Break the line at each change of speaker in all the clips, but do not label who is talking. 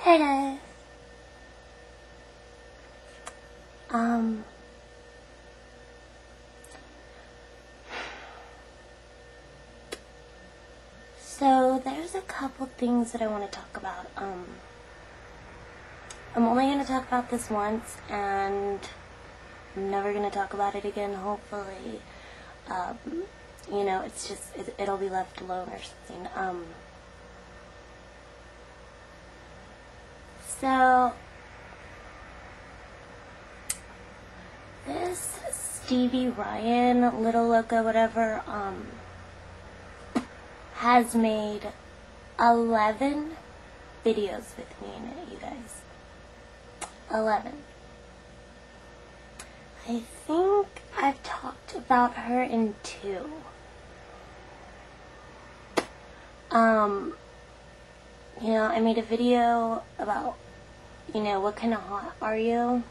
Hey guys. So there's a couple things that I want to talk about. I'm only going to talk about this once, and I'm never going to talk about it again, hopefully. It's just, it'll be left alone or something. So, this Stevie Ryan, Little Loca, whatever, has made 11 videos with me in it, you guys. 11. I think I've talked about her in 2. I made a video about, what kind of hot are you?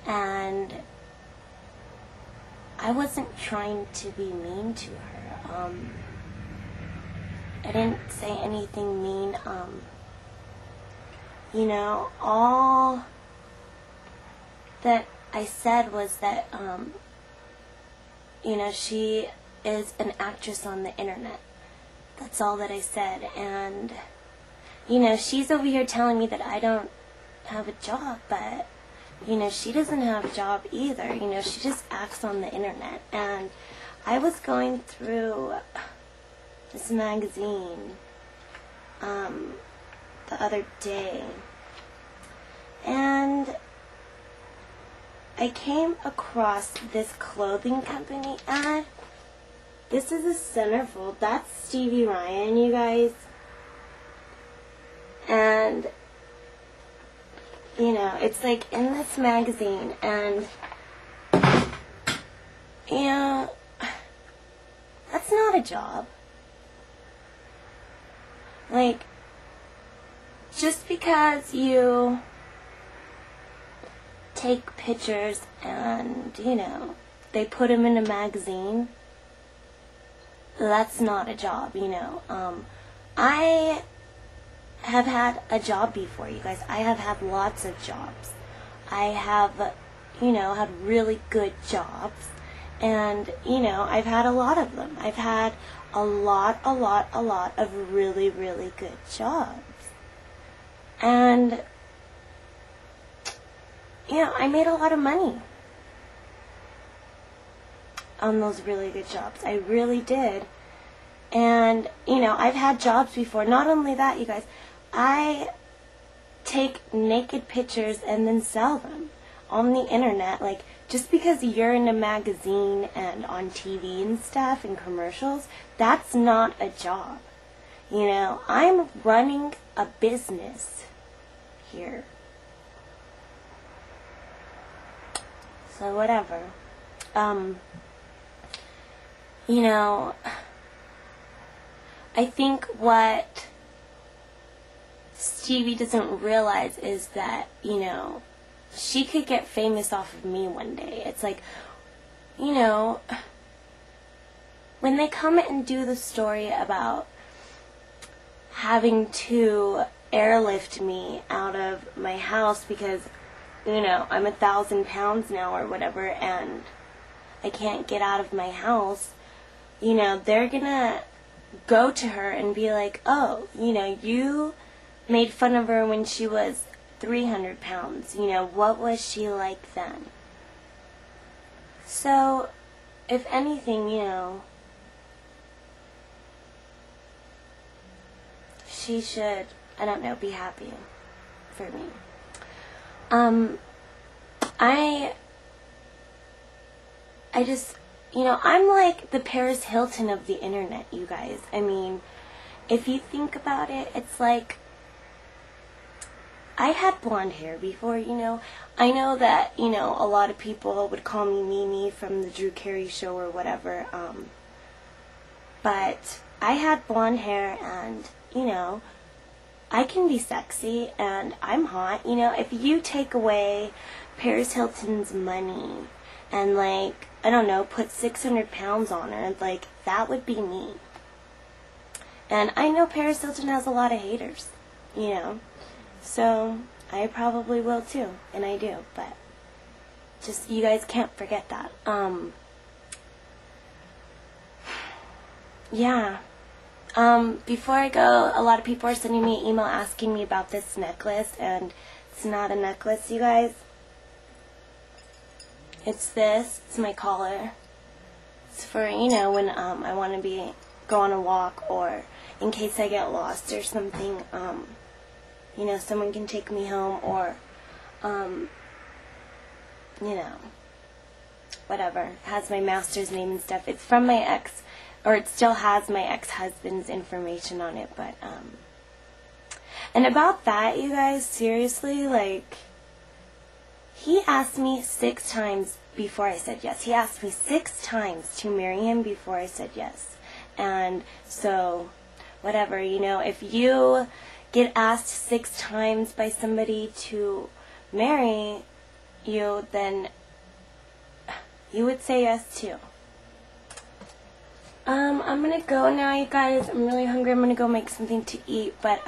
And I wasn't trying to be mean to her. I didn't say anything mean. All that I said was that, she is an actress on the internet. That's all that I said. And, she's over here telling me that I don't have a job, but, she doesn't have a job either. She just acts on the internet. And I was going through this magazine the other day, and I came across this clothing company ad. This is a centerfold. That's Stevie Ryan, you guys. And it's like in this magazine, and that's not a job. Like, just because you take pictures and, they put them in a magazine, that's not a job, I have had a job before, you guys. I have had lots of jobs. I have, had really good jobs. And, I've had a lot of them. I've had a lot of really, really good jobs. And, I made a lot of money on those really good jobs. I really did. And, I've had jobs before. Not only that, you guys, I take naked pictures and then sell them on the internet. Like, just because you're in a magazine and on TV and stuff and commercials, that's not a job. I'm running a business here. So whatever. I think what Stevie doesn't realize is that, she could get famous off of me one day. It's like, when they come and do the story about having to airlift me out of my house because, I'm 1,000 pounds now or whatever, and I can't get out of my house, they're gonna go to her and be like, oh, you made fun of her when she was 300 pounds. What was she like then? So, if anything, she should, I don't know, be happy for me. I just, I'm like the Paris Hilton of the internet, you guys. I mean, if you think about it, it's like, I had blonde hair before, I know that, a lot of people would call me Mimi from the Drew Carey show or whatever, but I had blonde hair, and, I can be sexy, and I'm hot. If you take away Paris Hilton's money and, like, I don't know, put 600 pounds on her, like, that would be me. And I know Paris Hilton has a lot of haters, So I probably will too, and I do, but just you guys can't forget that. Yeah. Before I go, a lot of people are sending me an email asking me about this necklace, and it's not a necklace, you guys. It's this. It's my collar. It's for, you know, when I want to go on a walk, or in case I get lost or something, you know, someone can take me home, or, you know, whatever. It has my master's name and stuff. It's from my ex, or it still has my ex-husband's information on it, but, and about that, you guys, seriously, like, he asked me 6 times before I said yes. He asked me 6 times to marry him before I said yes. And so, whatever, you know, if you get asked 6 times by somebody to marry you, then you would say yes too. I'm gonna go now, you guys. I'm really hungry. I'm gonna go make something to eat, but,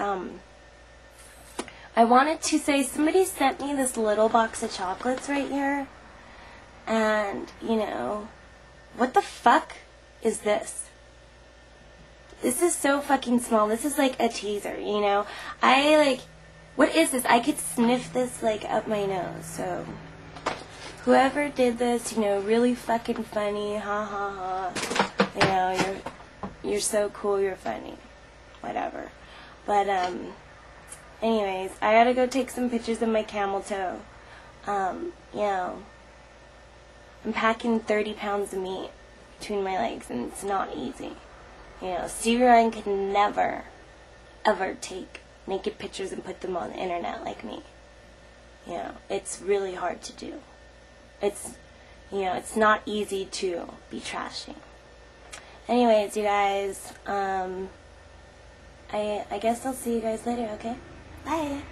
I wanted to say, somebody sent me this little box of chocolates right here, and, you know, what the fuck is this? This is so fucking small. This is like a teaser, you know? What is this? I could sniff this, like, up my nose, so whoever did this, you know, really fucking funny, ha ha ha. You know, you're so cool, you're funny. Whatever. But, anyways, I gotta go take some pictures of my camel toe. You know, I'm packing 30 pounds of meat between my legs, and it's not easy. You know, Stevie Ryan could never, ever take naked pictures and put them on the internet like me. You know, it's really hard to do. It's, you know, it's not easy to be trashy. Anyways, you guys, I guess I'll see you guys later, okay? Bye!